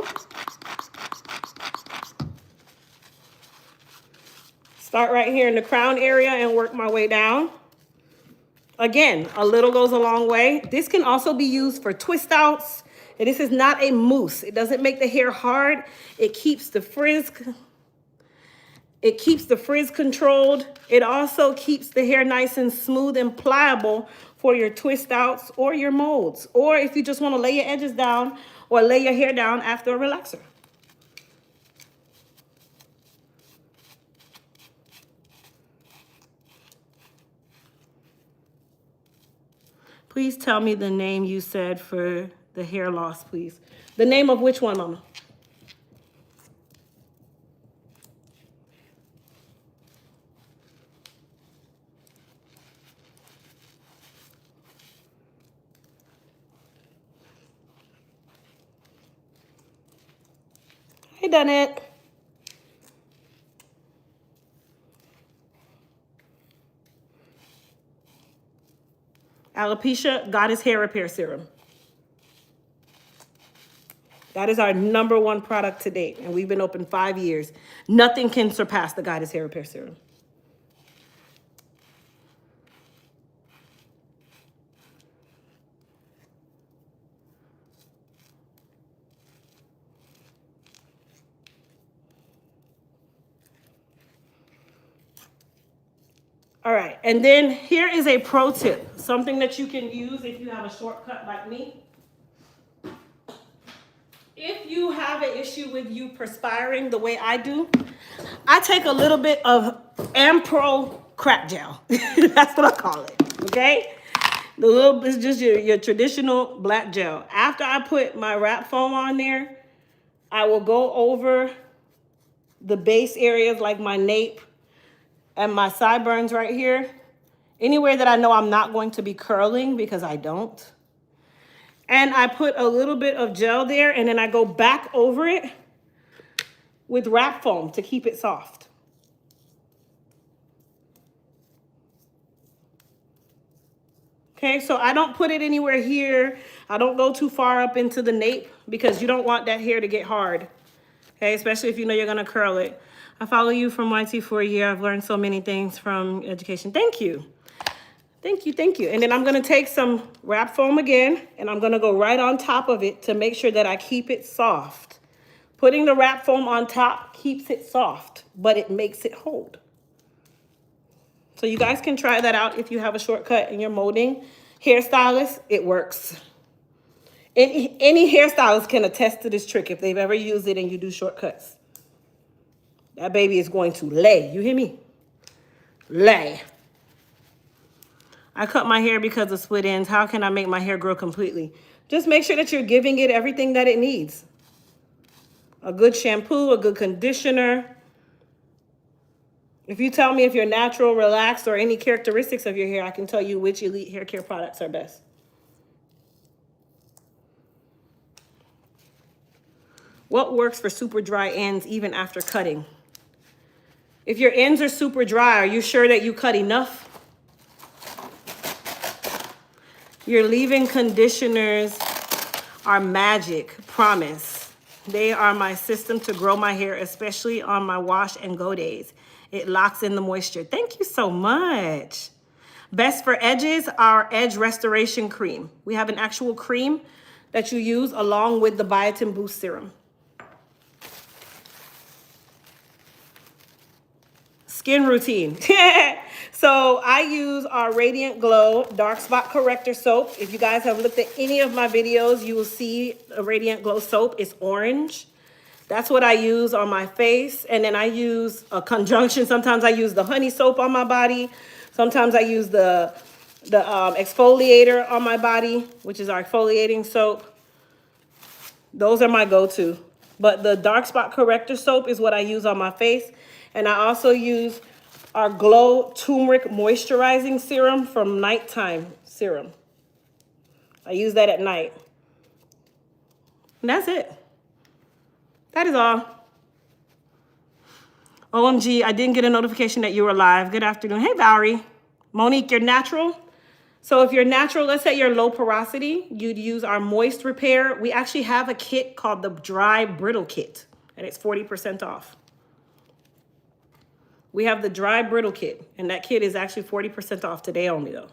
Start right here in the crown area and work my way down. Again, a little goes a long way. This can also be used for twist outs. And this is not a mousse. It doesn't make the hair hard. It keeps the frizz controlled. It also keeps the hair nice and smooth and pliable for your twist outs or your molds. Or if you just want to lay your edges down or lay your hair down after a relaxer. Please tell me the name you said for the hair loss, please. The name of which one, Mama? Hey, done it. Alopecia Goddess Hair Repair Serum. That is our #1 product to date, and we've been open 5 years. Nothing can surpass the Goddess Hair Repair Serum. All right, and then here is a pro tip, something that you can use if you have a shortcut like me. If you have an issue with you perspiring the way I do, I take a little bit of Ampro crack gel. That's what I call it, okay? It's just your traditional black gel. After I put my wrap foam on there, I will go over the base areas like my nape and my sideburns right here. Anywhere that I know I'm not going to be curling, because I don't. And I put a little bit of gel there, and then I go back over it with wrap foam to keep it soft. Okay, so I don't put it anywhere here. I don't go too far up into the nape because you don't want that hair to get hard. Okay, especially if you know you're gonna curl it. I follow you from YT for a year. I've learned so many things from education. Thank you. Thank you, thank you. And then I'm gonna take some wrap foam again, and I'm gonna go right on top of it to make sure that I keep it soft. Putting the wrap foam on top keeps it soft, but it makes it hold. So you guys can try that out if you have a shortcut in your molding. Hairstylist, it works. Any hairstylist can attest to this trick if they've ever used it and you do shortcuts. That baby is going to lay. You hear me? Lay. I cut my hair because of split ends. How can I make my hair grow completely? Just make sure that you're giving it everything that it needs. A good shampoo, a good conditioner. If you tell me if you're natural, relaxed, or any characteristics of your hair, I can tell you which elite hair care products are best. What works for super dry ends even after cutting? If your ends are super dry, are you sure that you cut enough? Your leave-in conditioners are magic, promise. They are my system to grow my hair, especially on my wash and go days. It locks in the moisture. Thank you so much. Best for edges, our Edge Restoration Cream. We have an actual cream that you use along with the Biotin Boost Serum. Skin routine. So I use our Radiant Glow Dark Spot Corrector Soap. If you guys have looked at any of my videos, you will see a Radiant Glow soap. It's orange. That's what I use on my face. And then I use a conjunction. Sometimes I use the honey soap on my body. Sometimes I use the exfoliator on my body, which is our exfoliating soap. Those are my go-to. But the Dark Spot Corrector Soap is what I use on my face. And I also use our Glow Turmeric Moisturizing Serum from Nighttime Serum. I use that at night. And that's it. That is all. OMG, I didn't get a notification that you were live. Good afternoon. Hey, Valerie. Monique, you're natural? So if you're natural, let's say you're low porosity, you'd use our Moist Repair. We actually have a kit called the Dry Brittle Kit, and it's 40% off. We have the Dry Brittle Kit, and that kit is actually 40% off today only, though.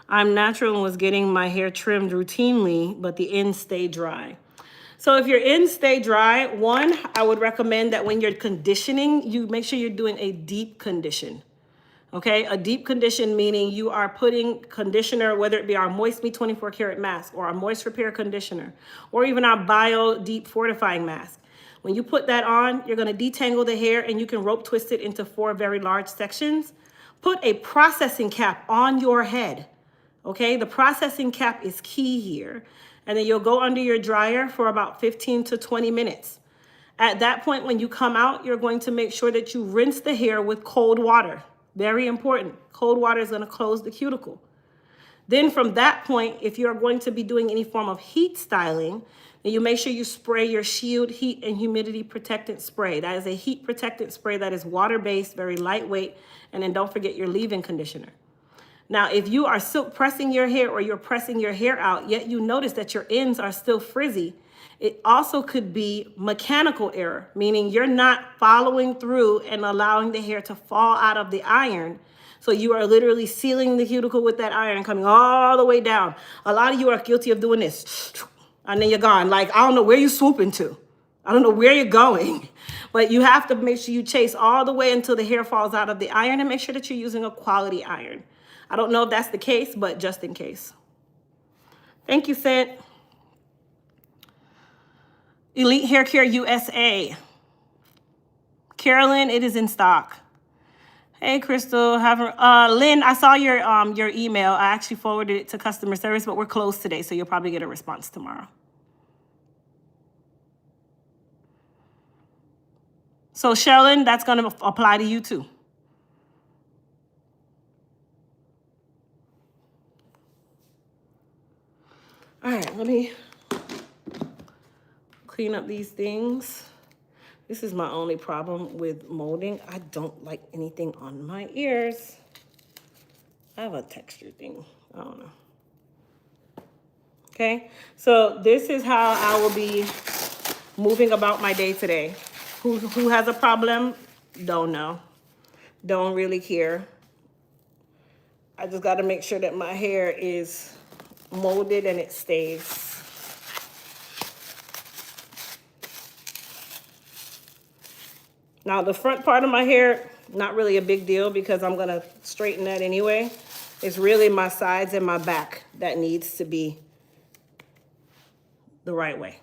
I'm natural and was getting my hair trimmed routinely, but the ends stay dry. So if your ends stay dry, one, I would recommend that when you're conditioning, you make sure you're doing a deep condition. Okay, a deep condition meaning you are putting conditioner, whether it be our Moist Me 24 Karat mask or our Moist Repair conditioner, or even our Bio Deep Fortifying mask. When you put that on, you're going to detangle the hair and you can rope twist it into 4 very large sections. Put a processing cap on your head. Okay, the processing cap is key here. And then you'll go under your dryer for about 15 to 20 minutes. At that point, when you come out, you're going to make sure that you rinse the hair with cold water. Very important. Cold water is going to close the cuticle. Then from that point, if you're going to be doing any form of heat styling, then you make sure you spray your Shield Heat and Humidity Protectant Spray. That is a heat protectant spray that is water-based, very lightweight, and then don't forget your leave-in conditioner. Now, if you are silk pressing your hair or you're pressing your hair out, yet you notice that your ends are still frizzy, it also could be mechanical error, meaning you're not following through and allowing the hair to fall out of the iron. So you are literally sealing the cuticle with that iron and coming all the way down. A lot of you are guilty of doing this. And then you're gone. Like, I don't know where you're swooping to. I don't know where you're going. But you have to make sure you chase all the way until the hair falls out of the iron and make sure that you're using a quality iron. I don't know if that's the case, but just in case. Thank you, Sent. Elite Hair Care USA. Carolyn, it is in stock. Hey, Crystal. Lynn, I saw your email. I actually forwarded it to customer service, but we're closed today, so you'll probably get a response tomorrow. So, Sherilyn, that's going to apply to you, too. All right, let me clean up these things. This is my only problem with molding. I don't like anything on my ears. I have a texture thing. I don't know. Okay, so this is how I will be moving about my day today. Who has a problem? Don't know. Don't really care. I just got to make sure that my hair is molded and it stays. Now, the front part of my hair, not really a big deal because I'm going to straighten that anyway. It's really my sides and my back that needs to be the right way.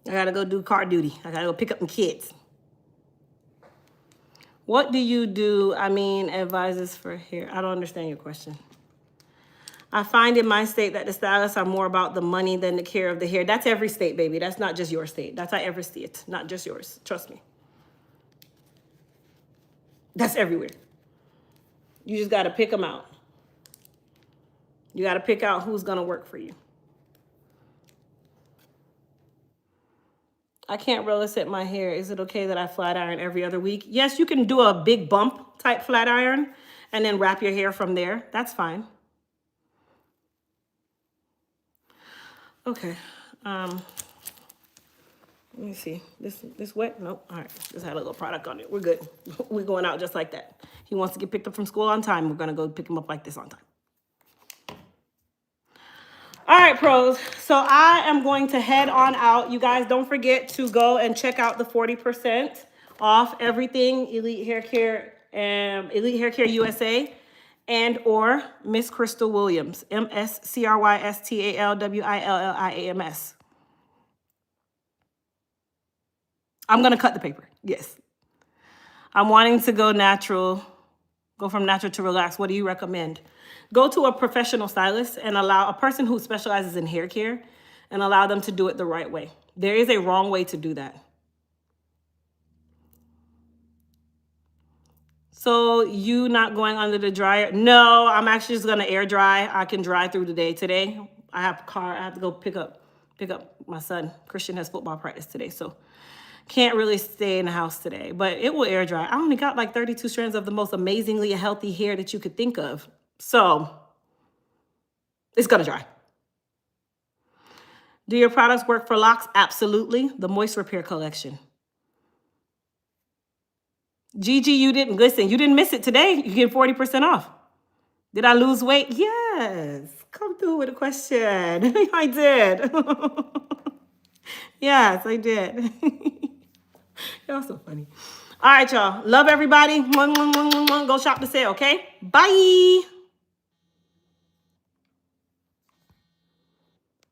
I got to go do car duty. I got to go pick up my kids. What do you do? Advises for hair. I don't understand your question. I find in my state that the stylists are more about the money than the care of the hair. That's every state, baby. That's not just your state. That's how every state, not just yours. Trust me. That's everywhere. You just got to pick them out. You got to pick out who's going to work for you. I can't roller set my hair. Is it okay that I flat iron every other week? Yes, you can do a big bump type flat iron and then wrap your hair from there. That's fine. Okay. Let me see. This wet? Nope. All right. Just had a little product on it. We're good. We're going out just like that. He wants to get picked up from school on time. We're going to go pick him up like this on time. All right, pros. So I am going to head on out. You guys don't forget to go and check out the 40% off everything Elite Hair Care, Elite Hair Care USA, and or Miss Crystal Williams, MSCRYSTALWILLIAMS. I'm gonna cut the paper. Yes. I'm wanting to go natural, go from natural to relaxed. What do you recommend? Go to a professional stylist and allow a person who specializes in hair care and allow them to do it the right way. There is a wrong way to do that. So you not going under the dryer? No, I'm actually just gonna air dry. I can dry through the day today. I have to go pick up my son. Christian has football practice today, so can't really stay in the house today, but it will air dry. I only got like 32 strands of the most amazingly healthy hair that you could think of. So it's gonna dry. Do your products work for locks? Absolutely. The Moist Repair Collection. Gigi, you didn't listen. You didn't miss it today. You get 40% off. Did I lose weight? Yes. Come through with a question. I did. Yes, I did. Y'all so funny. All right, y'all. Love everybody. Go shop the sale, okay? Bye.